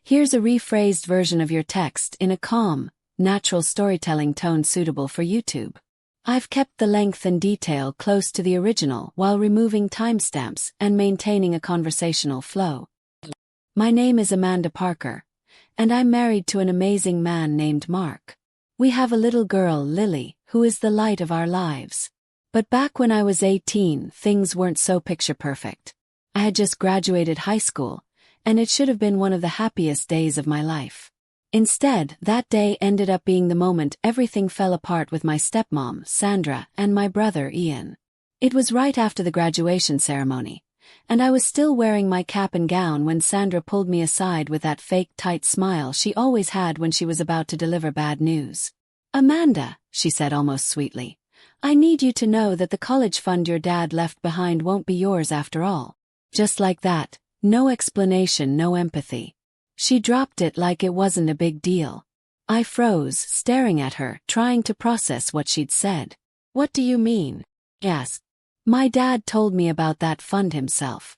Here's a rephrased version of your text in a calm, natural storytelling tone suitable for YouTube. I've kept the length and detail close to the original while removing timestamps and maintaining a conversational flow. My name is Amanda Parker, and I'm married to an amazing man named Mark. We have a little girl, Lily, who is the light of our lives. But back when I was 18, things weren't so picture-perfect. I had just graduated high school, and it should have been one of the happiest days of my life. Instead, that day ended up being the moment everything fell apart with my stepmom, Sandra, and my brother, Ian. It was right after the graduation ceremony, and I was still wearing my cap and gown when Sandra pulled me aside with that fake tight smile she always had when she was about to deliver bad news. "Amanda," she said almost sweetly, "I need you to know that the college fund your dad left behind won't be yours after all." Just like that, no explanation, no empathy. She dropped it like it wasn't a big deal. I froze, staring at her, trying to process what she'd said. "What do you mean?" I asked. "My dad told me about that fund himself.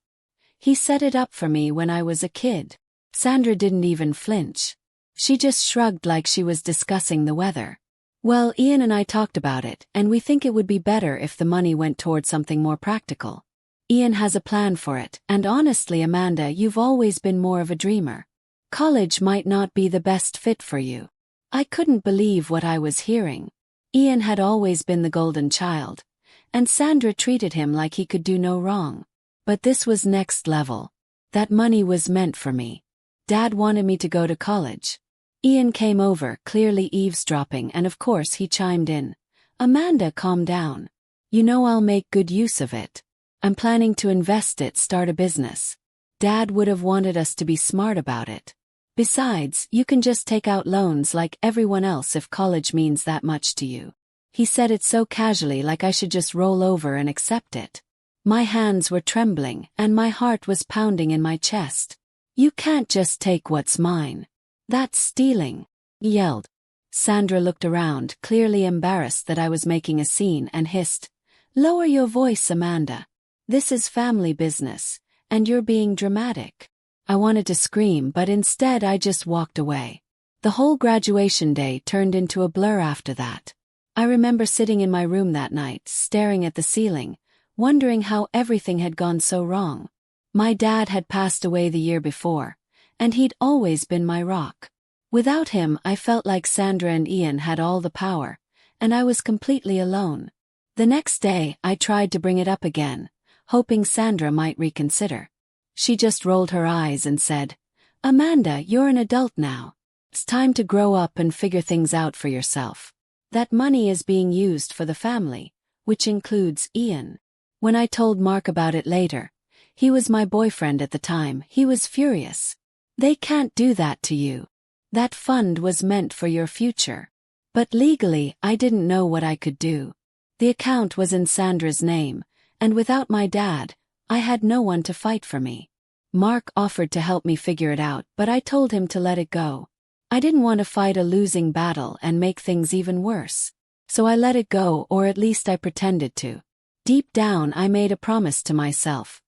He set it up for me when I was a kid." Sandra didn't even flinch. She just shrugged like she was discussing the weather. "Well, Ian and I talked about it, and we think it would be better if the money went towards something more practical. Ian has a plan for it, and honestly, Amanda, you've always been more of a dreamer. College might not be the best fit for you." I couldn't believe what I was hearing. Ian had always been the golden child, and Sandra treated him like he could do no wrong. But this was next level. That money was meant for me. Dad wanted me to go to college. Ian came over, clearly eavesdropping, and of course he chimed in. "Amanda, calm down. You know I'll make good use of it. I'm planning to invest it, start a business. Dad would have wanted us to be smart about it. Besides, you can just take out loans like everyone else if college means that much to you." He said it so casually, like I should just roll over and accept it. My hands were trembling, and my heart was pounding in my chest. "You can't just take what's mine. That's stealing," he yelled. Sandra looked around, clearly embarrassed that I was making a scene, and hissed, "Lower your voice, Amanda. This is family business, and you're being dramatic." I wanted to scream, but instead I just walked away. The whole graduation day turned into a blur after that. I remember sitting in my room that night, staring at the ceiling, wondering how everything had gone so wrong. My dad had passed away the year before, and he'd always been my rock. Without him, I felt like Sandra and Ian had all the power, and I was completely alone. The next day, I tried to bring it up again, hoping Sandra might reconsider. She just rolled her eyes and said, "Amanda, you're an adult now. It's time to grow up and figure things out for yourself. That money is being used for the family, which includes Ian." When I told Mark about it later, he was my boyfriend at the time, he was furious. "They can't do that to you. That fund was meant for your future." But legally, I didn't know what I could do. The account was in Sandra's name, and without my dad, I had no one to fight for me. Mark offered to help me figure it out, but I told him to let it go. I didn't want to fight a losing battle and make things even worse. So I let it go, or at least I pretended to. Deep down, I made a promise to myself.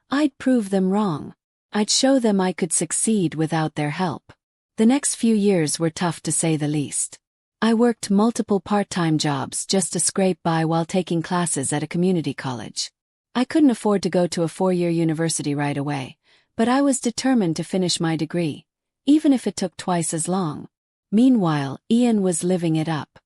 I'd prove them wrong. I'd show them I could succeed without their help. The next few years were tough to say the least. I worked multiple part-time jobs just to scrape by while taking classes at a community college. I couldn't afford to go to a 4-year university right away, but I was determined to finish my degree, even if it took twice as long. Meanwhile, Ian was living it up.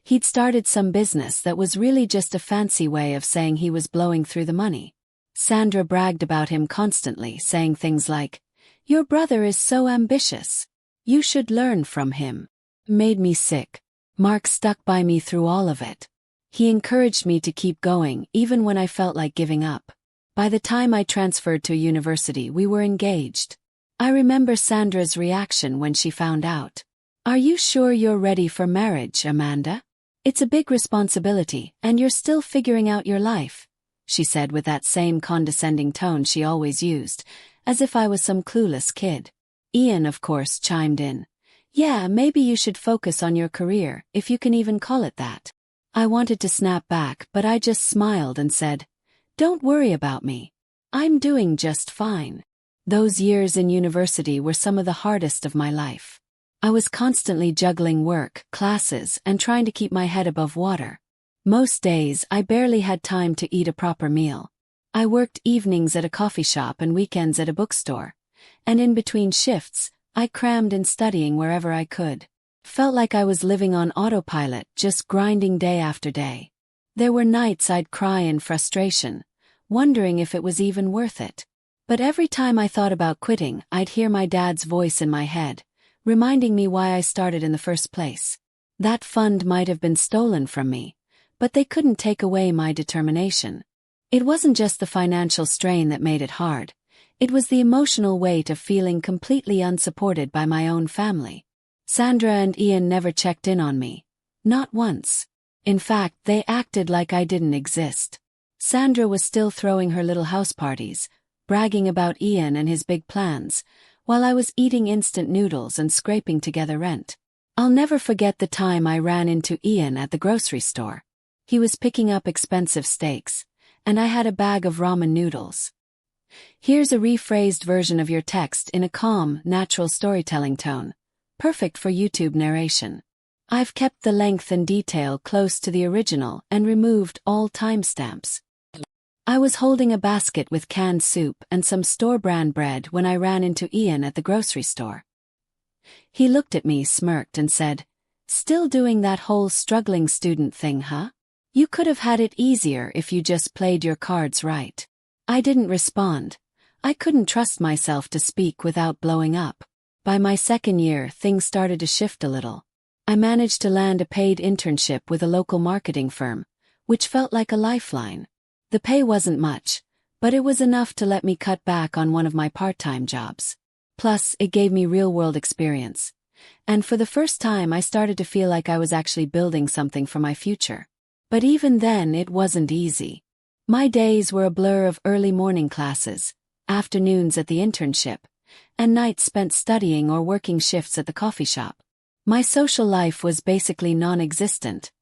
He'd started some business that was really just a fancy way of saying he was blowing through the money. Sandra bragged about him constantly, saying things like, "Your brother is so ambitious. You should learn from him." Made me sick. Mark stuck by me through all of it. He encouraged me to keep going, even when I felt like giving up. By the time I transferred to a university, we were engaged. I remember Sandra's reaction when she found out. "Are you sure you're ready for marriage, Amanda? It's a big responsibility, and you're still figuring out your life," she said with that same condescending tone she always used, as if I was some clueless kid. Ian, of course, chimed in. "Yeah, maybe you should focus on your career, if you can even call it that." I wanted to snap back, but I just smiled and said, "Don't worry about me. I'm doing just fine." Those years in university were some of the hardest of my life. I was constantly juggling work, classes, and trying to keep my head above water. Most days, I barely had time to eat a proper meal. I worked evenings at a coffee shop and weekends at a bookstore. And in between shifts, I crammed in studying wherever I could. Felt like I was living on autopilot, just grinding day after day. There were nights I'd cry in frustration, wondering if it was even worth it. But every time I thought about quitting, I'd hear my dad's voice in my head, reminding me why I started in the first place. That fund might have been stolen from me, but they couldn't take away my determination. It wasn't just the financial strain that made it hard. It was the emotional weight of feeling completely unsupported by my own family. Sandra and Ian never checked in on me. Not once. In fact, they acted like I didn't exist. Sandra was still throwing her little house parties, bragging about Ian and his big plans, while I was eating instant noodles and scraping together rent. I'll never forget the time I ran into Ian at the grocery store. He was picking up expensive steaks, and I had a bag of ramen noodles. Here's a rephrased version of your text in a calm, natural storytelling tone, perfect for YouTube narration. I've kept the length and detail close to the original and removed all timestamps. I was holding a basket with canned soup and some store-brand bread when I ran into Ian at the grocery store. He looked at me, smirked, and said, "Still doing that whole struggling student thing, huh? You could have had it easier if you just played your cards right." I didn't respond. I couldn't trust myself to speak without blowing up. By my second year, things started to shift a little. I managed to land a paid internship with a local marketing firm, which felt like a lifeline. The pay wasn't much, but it was enough to let me cut back on one of my part-time jobs. Plus, it gave me real-world experience. And for the first time, I started to feel like I was actually building something for my future. But even then, it wasn't easy. My days were a blur of early morning classes, afternoons at the internship, and nights spent studying or working shifts at the coffee shop. My social life was basically non-existent,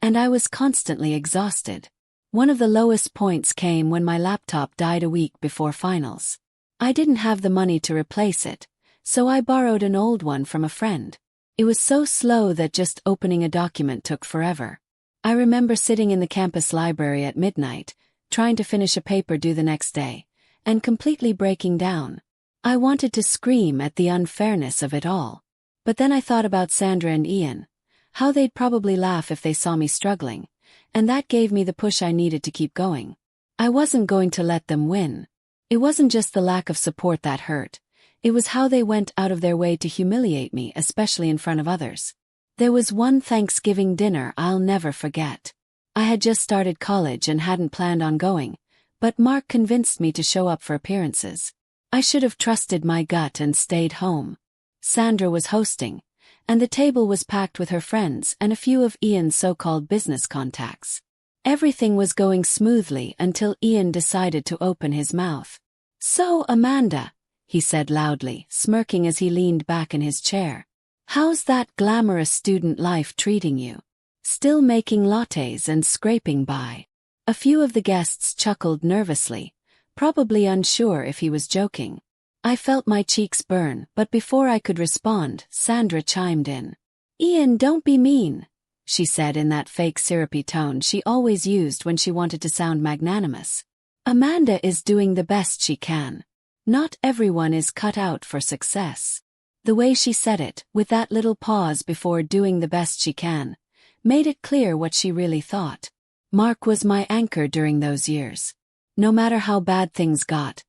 and I was constantly exhausted. One of the lowest points came when my laptop died a week before finals. I didn't have the money to replace it, so I borrowed an old one from a friend. It was so slow that just opening a document took forever. I remember sitting in the campus library at midnight, trying to finish a paper due the next day, and completely breaking down. I wanted to scream at the unfairness of it all. But then I thought about Sandra and Ian, how they'd probably laugh if they saw me struggling, and that gave me the push I needed to keep going. I wasn't going to let them win. It wasn't just the lack of support that hurt. It was how they went out of their way to humiliate me, especially in front of others. There was one Thanksgiving dinner I'll never forget. I had just started college and hadn't planned on going, but Mark convinced me to show up for appearances. I should have trusted my gut and stayed home. Sandra was hosting, and the table was packed with her friends and a few of Ian's so-called business contacts. Everything was going smoothly until Ian decided to open his mouth. "So, Amanda," he said loudly, smirking as he leaned back in his chair, "how's that glamorous student life treating you? Still making lattes and scraping by?" A few of the guests chuckled nervously, probably unsure if he was joking. I felt my cheeks burn, but before I could respond, Sandra chimed in. "Ian, don't be mean," she said in that fake syrupy tone she always used when she wanted to sound magnanimous. "Amanda is doing the best she can. Not everyone is cut out for success." The way she said it, with that little pause before doing the best she can, made it clear what she really thought. Mark was my anchor during those years. No matter how bad things got,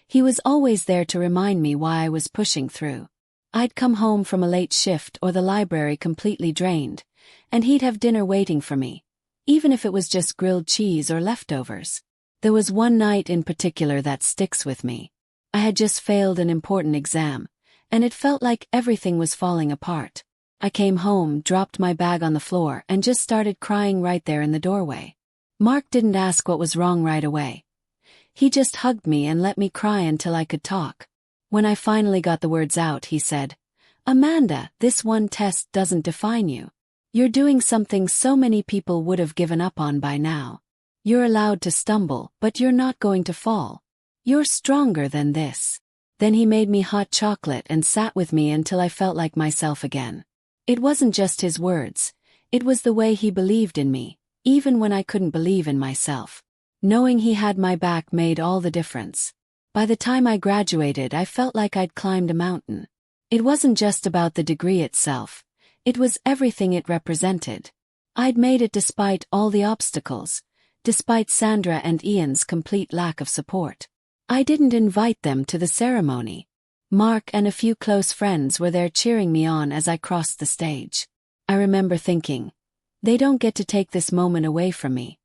he was always there to remind me why I was pushing through. I'd come home from a late shift or the library completely drained, and he'd have dinner waiting for me, even if it was just grilled cheese or leftovers. There was one night in particular that sticks with me. I had just failed an important exam, and it felt like everything was falling apart. I came home, dropped my bag on the floor, and just started crying right there in the doorway. Mark didn't ask what was wrong right away. He just hugged me and let me cry until I could talk. When I finally got the words out, he said, "Amanda, this one test doesn't define you. You're doing something so many people would have given up on by now. You're allowed to stumble, but you're not going to fall. You're stronger than this." Then he made me hot chocolate and sat with me until I felt like myself again. It wasn't just his words, it was the way he believed in me, even when I couldn't believe in myself. Knowing he had my back made all the difference. By the time I graduated, I felt like I'd climbed a mountain. It wasn't just about the degree itself, it was everything it represented. I'd made it despite all the obstacles, despite Sandra and Ian's complete lack of support. I didn't invite them to the ceremony. Mark and a few close friends were there cheering me on as I crossed the stage. I remember thinking, they don't get to take this moment away from me.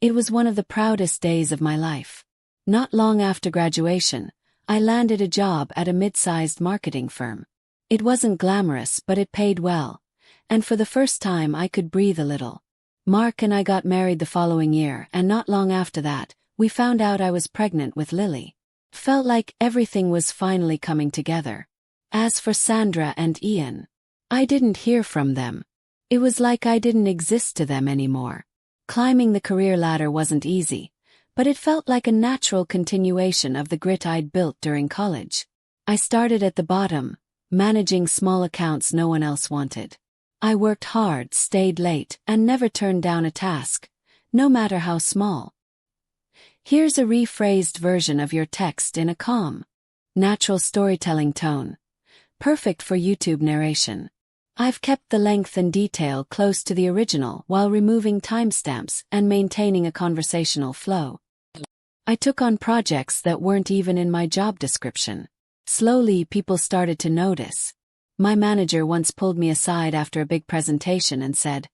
It was one of the proudest days of my life. Not long after graduation, I landed a job at a mid-sized marketing firm. It wasn't glamorous, but it paid well, and for the first time I could breathe a little. Mark and I got married the following year, and not long after that, we found out I was pregnant with Lily. Felt like everything was finally coming together. As for Sandra and Ian, I didn't hear from them. It was like I didn't exist to them anymore. Climbing the career ladder wasn't easy, but it felt like a natural continuation of the grit I'd built during college. I started at the bottom, managing small accounts no one else wanted. I worked hard, stayed late, and never turned down a task, no matter how small. Here's a rephrased version of your text in a calm, natural storytelling tone. Perfect for YouTube narration. I've kept the length and detail close to the original while removing timestamps and maintaining a conversational flow. I took on projects that weren't even in my job description. Slowly, people started to notice. My manager once pulled me aside after a big presentation and said,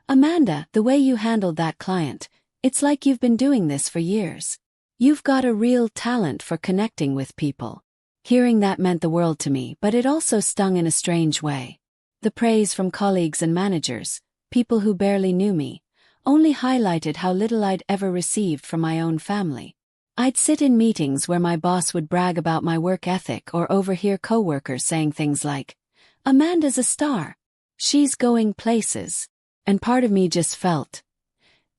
"Amanda, the way you handled that client, it's like you've been doing this for years. You've got a real talent for connecting with people." Hearing that meant the world to me, but it also stung in a strange way. The praise from colleagues and managers, people who barely knew me, only highlighted how little I'd ever received from my own family. I'd sit in meetings where my boss would brag about my work ethic or overhear coworkers saying things like, "Amanda's a star. She's going places." And part of me just felt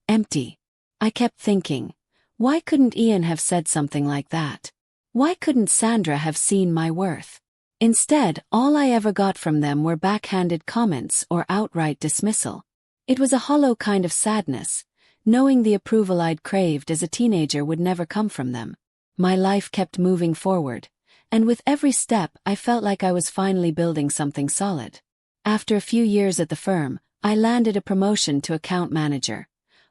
empty. I kept thinking, why couldn't Ian have said something like that? Why couldn't Sandra have seen my worth? Instead, all I ever got from them were backhanded comments or outright dismissal. It was a hollow kind of sadness, knowing the approval I'd craved as a teenager would never come from them. My life kept moving forward, and with every step I felt like I was finally building something solid. After a few years at the firm, I landed a promotion to account manager,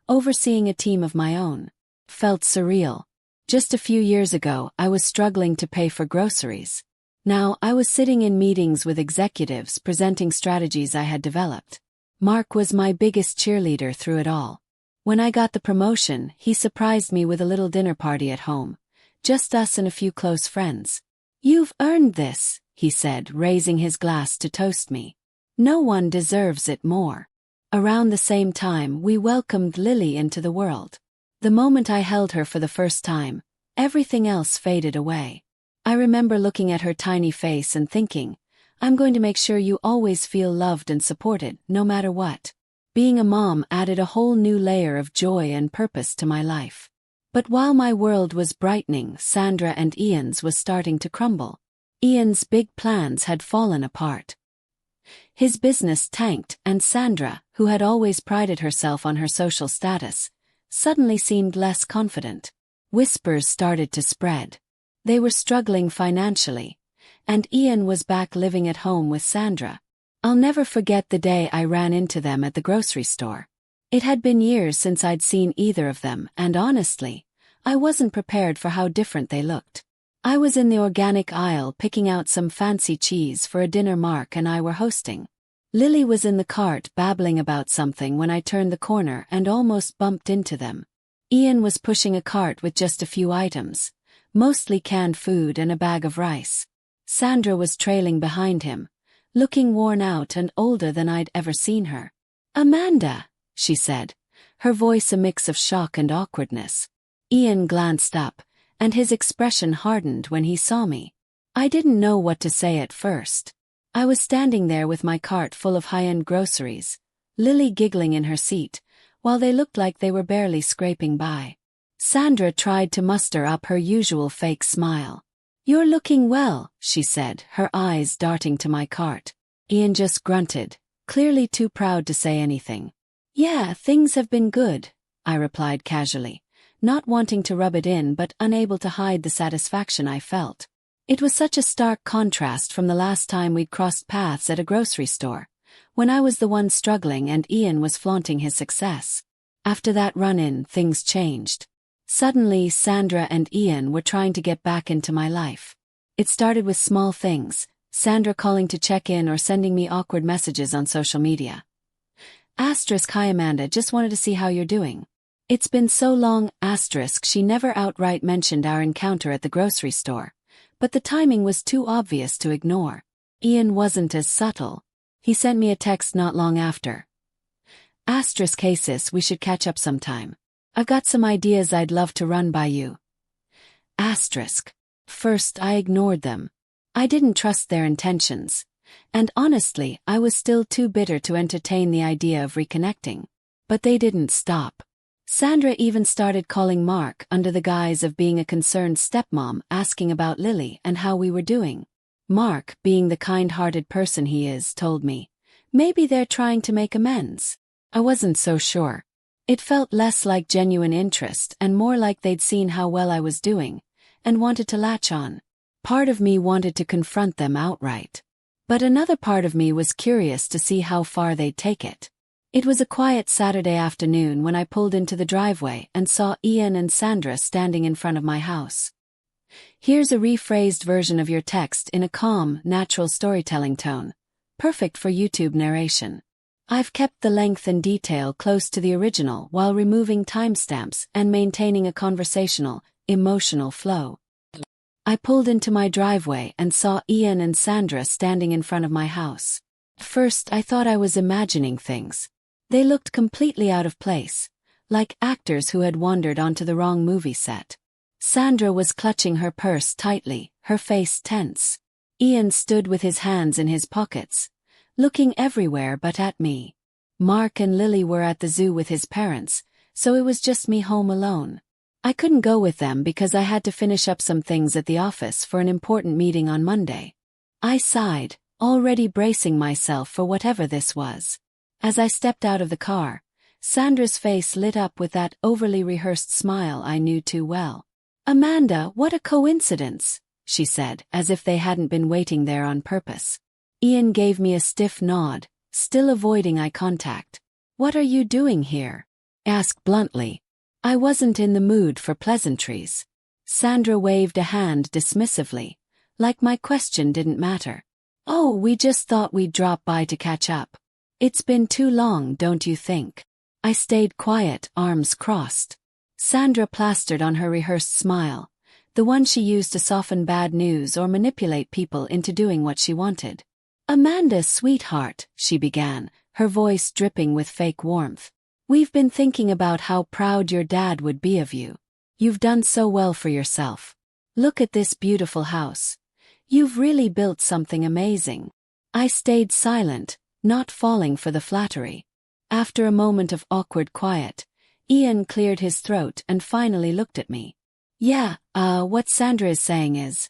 overseeing a team of my own. Felt surreal. Just a few years ago, I was struggling to pay for groceries. Now, I was sitting in meetings with executives presenting strategies I had developed. Mark was my biggest cheerleader through it all. When I got the promotion, he surprised me with a little dinner party at home. Just us and a few close friends. "You've earned this," he said, raising his glass to toast me. "No one deserves it more." Around the same time, we welcomed Lily into the world. The moment I held her for the first time, everything else faded away. I remember looking at her tiny face and thinking, I'm going to make sure you always feel loved and supported, no matter what. Being a mom added a whole new layer of joy and purpose to my life. But while my world was brightening, Sandra and Ian's was starting to crumble. Ian's big plans had fallen apart. His business tanked, and Sandra, who had always prided herself on her social status, suddenly seemed less confident. Whispers started to spread. They were struggling financially, and Ian was back living at home with Sandra. I'll never forget the day I ran into them at the grocery store. It had been years since I'd seen either of them, and honestly, I wasn't prepared for how different they looked. I was in the organic aisle picking out some fancy cheese for a dinner Mark and I were hosting. Lily was in the cart babbling about something when I turned the corner and almost bumped into them. Ian was pushing a cart with just a few items, mostly canned food and a bag of rice. Sandra was trailing behind him, looking worn out and older than I'd ever seen her. "Amanda," she said, her voice a mix of shock and awkwardness. Ian glanced up, and his expression hardened when he saw me. I didn't know what to say at first. I was standing there with my cart full of high-end groceries, Lily giggling in her seat, while they looked like they were barely scraping by. Sandra tried to muster up her usual fake smile. You're looking well, she said, her eyes darting to my cart. Ian just grunted, clearly too proud to say anything. Yeah, things have been good, I replied casually, not wanting to rub it in but unable to hide the satisfaction I felt. It was such a stark contrast from the last time we'd crossed paths at a grocery store, when I was the one struggling and Ian was flaunting his success. After that run-in, things changed. Suddenly, Sandra and Ian were trying to get back into my life. It started with small things, Sandra calling to check in or sending me awkward messages on social media. Hi Amanda, just wanted to see how you're doing. It's been so long, she never outright mentioned our encounter at the grocery store, but the timing was too obvious to ignore. Ian wasn't as subtle. He sent me a text not long after. Cases, we should catch up sometime. I've got some ideas I'd love to run by you. First, I ignored them. I didn't trust their intentions. And honestly, I was still too bitter to entertain the idea of reconnecting. But they didn't stop. Sandra even started calling Mark under the guise of being a concerned stepmom, asking about Lily and how we were doing. Mark, being the kind-hearted person he is, told me, maybe they're trying to make amends. I wasn't so sure. It felt less like genuine interest and more like they'd seen how well I was doing, and wanted to latch on. Part of me wanted to confront them outright. But another part of me was curious to see how far they'd take it. It was a quiet Saturday afternoon when I pulled into the driveway and saw Ian and Sandra standing in front of my house. Here's a rephrased version of your text in a calm, natural storytelling tone, perfect for YouTube narration. I've kept the length and detail close to the original while removing timestamps and maintaining a conversational, emotional flow. I pulled into my driveway and saw Ian and Sandra standing in front of my house. First, I thought I was imagining things. They looked completely out of place, like actors who had wandered onto the wrong movie set. Sandra was clutching her purse tightly, her face tense. Ian stood with his hands in his pockets, looking everywhere but at me. Mark and Lily were at the zoo with his parents, so it was just me home alone. I couldn't go with them because I had to finish up some things at the office for an important meeting on Monday. I sighed, already bracing myself for whatever this was. As I stepped out of the car, Sandra's face lit up with that overly rehearsed smile I knew too well. Amanda, what a coincidence, she said, as if they hadn't been waiting there on purpose. Ian gave me a stiff nod, still avoiding eye contact. What are you doing here? I asked bluntly. I wasn't in the mood for pleasantries. Sandra waved a hand dismissively, like my question didn't matter. Oh, we just thought we'd drop by to catch up. It's been too long, don't you think? I stayed quiet, arms crossed. Sandra plastered on her rehearsed smile, the one she used to soften bad news or manipulate people into doing what she wanted. Amanda, sweetheart, she began, her voice dripping with fake warmth. We've been thinking about how proud your dad would be of you. You've done so well for yourself. Look at this beautiful house. You've really built something amazing. I stayed silent, not falling for the flattery. After a moment of awkward quiet, Ian cleared his throat and finally looked at me. Yeah, what Sandra is saying is,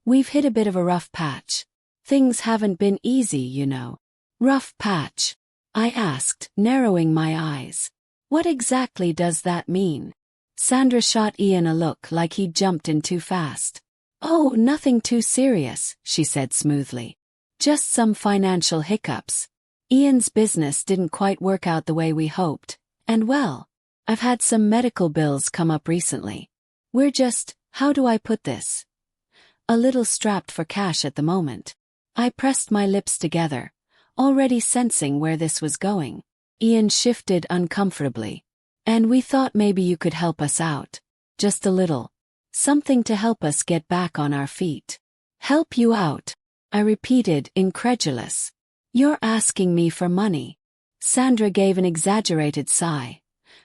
we've hit a bit of a rough patch. Things haven't been easy, you know. Rough patch? I asked, narrowing my eyes. What exactly does that mean? Sandra shot Ian a look like he'd jumped in too fast. Oh, nothing too serious, she said smoothly. Just some financial hiccups. Ian's business didn't quite work out the way we hoped, and well, I've had some medical bills come up recently. We're just, how do I put this? A little strapped for cash at the moment. I pressed my lips together, already sensing where this was going. Ian shifted uncomfortably. And we thought maybe you could help us out. Just a little. Something to help us get back on our feet. Help you out? I repeated, incredulous. You're asking me for money. Sandra gave an exaggerated sigh,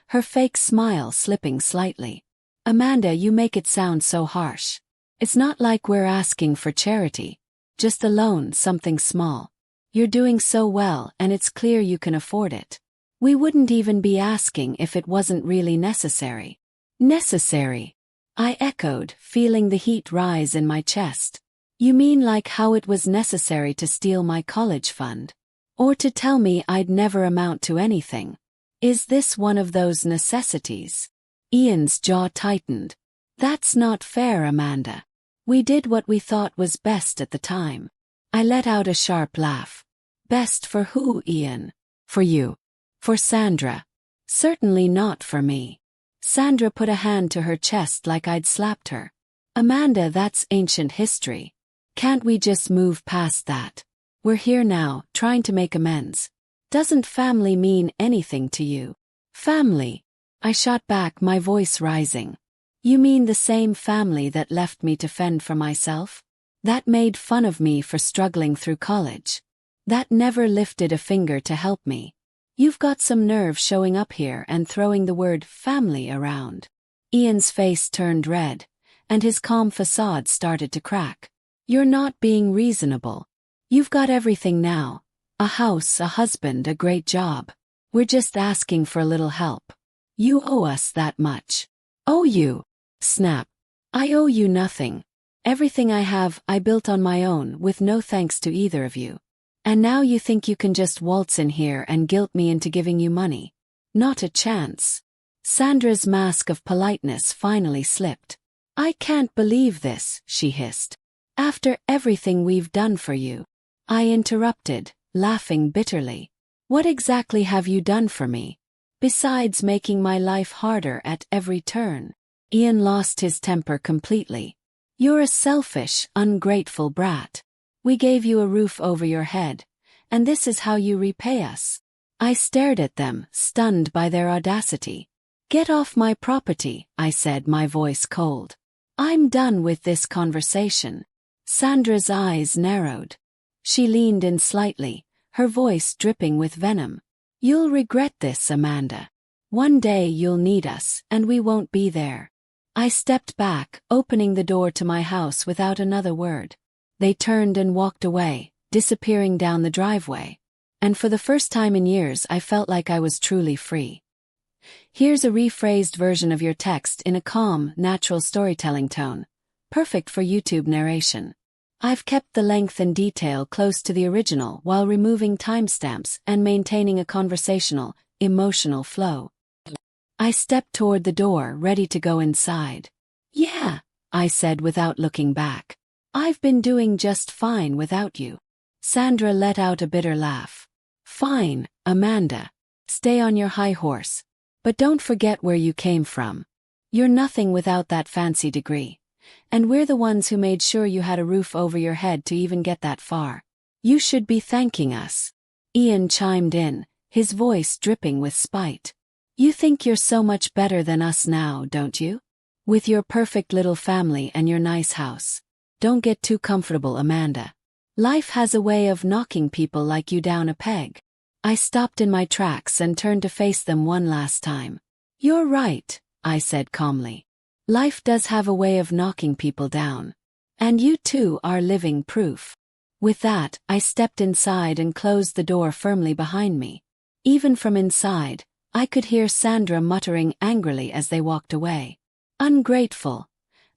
her fake smile slipping slightly. Amanda, you make it sound so harsh. It's not like we're asking for charity. Just a loan, something small. You're doing so well and it's clear you can afford it. We wouldn't even be asking if it wasn't really necessary. Necessary? I echoed, feeling the heat rise in my chest. You mean like how it was necessary to steal my college fund? Or to tell me I'd never amount to anything? Is this one of those necessities? Ian's jaw tightened. That's not fair, Amanda. We did what we thought was best at the time. I let out a sharp laugh. Best for who, Ian? For you. For Sandra. Certainly not for me. Sandra put a hand to her chest like I'd slapped her. Amanda, that's ancient history. Can't we just move past that? We're here now, trying to make amends. Doesn't family mean anything to you? Family? I shot back, my voice rising. You mean the same family that left me to fend for myself? That made fun of me for struggling through college? That never lifted a finger to help me? You've got some nerve showing up here and throwing the word family around. Ian's face turned red, and his calm facade started to crack. You're not being reasonable. You've got everything now. A house, a husband, a great job. We're just asking for a little help. You owe us that much. Owe you? Snap. I owe you nothing. Everything I have, I built on my own with no thanks to either of you. And now you think you can just waltz in here and guilt me into giving you money? Not a chance. Sandra's mask of politeness finally slipped. I can't believe this, she hissed. After everything we've done for you. I interrupted, laughing bitterly. What exactly have you done for me? Besides making my life harder at every turn. Ian lost his temper completely. You're a selfish, ungrateful brat. We gave you a roof over your head, and this is how you repay us. I stared at them, stunned by their audacity. Get off my property, I said, my voice cold. I'm done with this conversation. Sandra's eyes narrowed. She leaned in slightly, her voice dripping with venom. You'll regret this, Amanda. One day you'll need us, and we won't be there. I stepped back, opening the door to my house without another word. They turned and walked away, disappearing down the driveway. And for the first time in years I felt like I was truly free. Here's a rephrased version of your text in a calm, natural storytelling tone. Perfect for YouTube narration. I've kept the length and detail close to the original while removing timestamps and maintaining a conversational, emotional flow. I stepped toward the door, ready to go inside. Yeah, I said without looking back. I've been doing just fine without you. Sandra let out a bitter laugh. Fine, Amanda. Stay on your high horse. But don't forget where you came from. You're nothing without that fancy degree. And we're the ones who made sure you had a roof over your head to even get that far. You should be thanking us. Ian chimed in, his voice dripping with spite. You think you're so much better than us now, don't you? With your perfect little family and your nice house. Don't get too comfortable, Amanda. Life has a way of knocking people like you down a peg. I stopped in my tracks and turned to face them one last time. You're right, I said calmly. Life does have a way of knocking people down. And you two are living proof. With that, I stepped inside and closed the door firmly behind me. Even from inside, I could hear Sandra muttering angrily as they walked away. Ungrateful.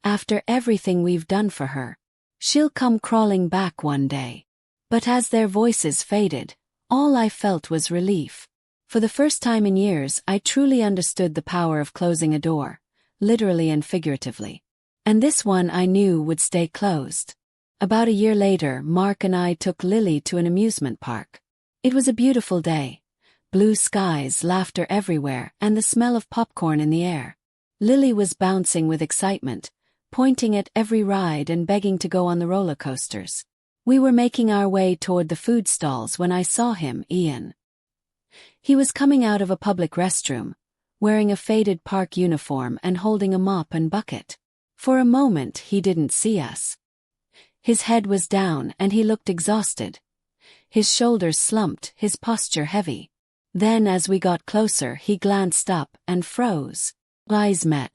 After everything we've done for her. She'll come crawling back one day. But as their voices faded, all I felt was relief. For the first time in years, I truly understood the power of closing a door, literally and figuratively. And this one I knew would stay closed. About a year later, Mark and I took Lily to an amusement park. It was a beautiful day. Blue skies, laughter everywhere, and the smell of popcorn in the air. Lily was bouncing with excitement, pointing at every ride and begging to go on the roller coasters. We were making our way toward the food stalls when I saw him, Ian. He was coming out of a public restroom, wearing a faded park uniform and holding a mop and bucket. For a moment he didn't see us. His head was down and he looked exhausted. His shoulders slumped, his posture heavy. Then as we got closer he glanced up and froze. Eyes met.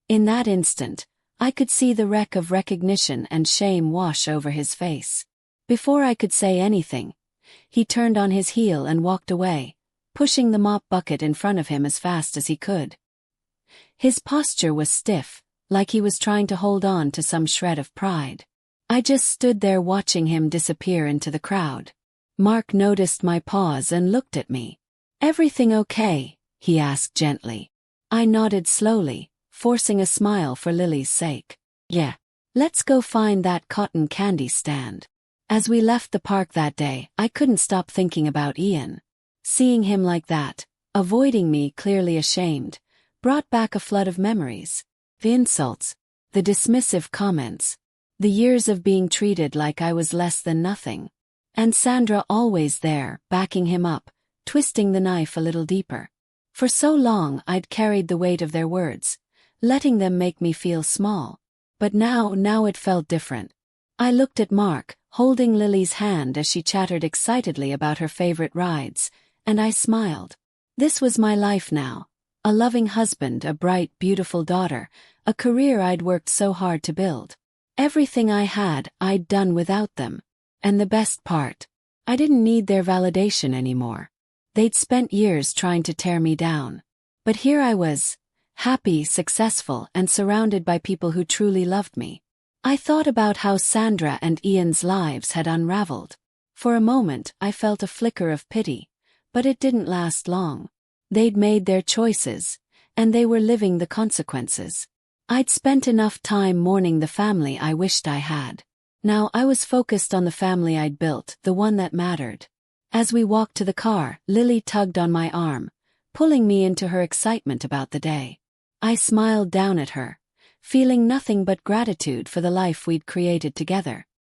In that instant, I could see the wreck of recognition and shame wash over his face. Before I could say anything, he turned on his heel and walked away, pushing the mop bucket in front of him as fast as he could. His posture was stiff, like he was trying to hold on to some shred of pride. I just stood there watching him disappear into the crowd. Mark noticed my pause and looked at me. "Everything okay?" he asked gently. I nodded slowly, forcing a smile for Lily's sake. "Yeah. Let's go find that cotton candy stand." As we left the park that day, I couldn't stop thinking about Ian. Seeing him like that, avoiding me, clearly ashamed, brought back a flood of memories. The insults, the dismissive comments, the years of being treated like I was less than nothing. And Sandra always there, backing him up, twisting the knife a little deeper. For so long I'd carried the weight of their words, letting them make me feel small. But now it felt different. I looked at Mark, holding Lily's hand as she chattered excitedly about her favorite rides, and I smiled. This was my life now. A loving husband, a bright, beautiful daughter, a career I'd worked so hard to build. Everything I had, I'd done without them. And the best part, I didn't need their validation anymore. They'd spent years trying to tear me down. But here I was, happy, successful, and surrounded by people who truly loved me. I thought about how Sandra and Ian's lives had unraveled. For a moment, I felt a flicker of pity, but it didn't last long. They'd made their choices, and they were living the consequences. I'd spent enough time mourning the family I wished I had. Now I was focused on the family I'd built, the one that mattered. As we walked to the car, Lily tugged on my arm, pulling me into her excitement about the day. I smiled down at her, feeling nothing but gratitude for the life we'd created together.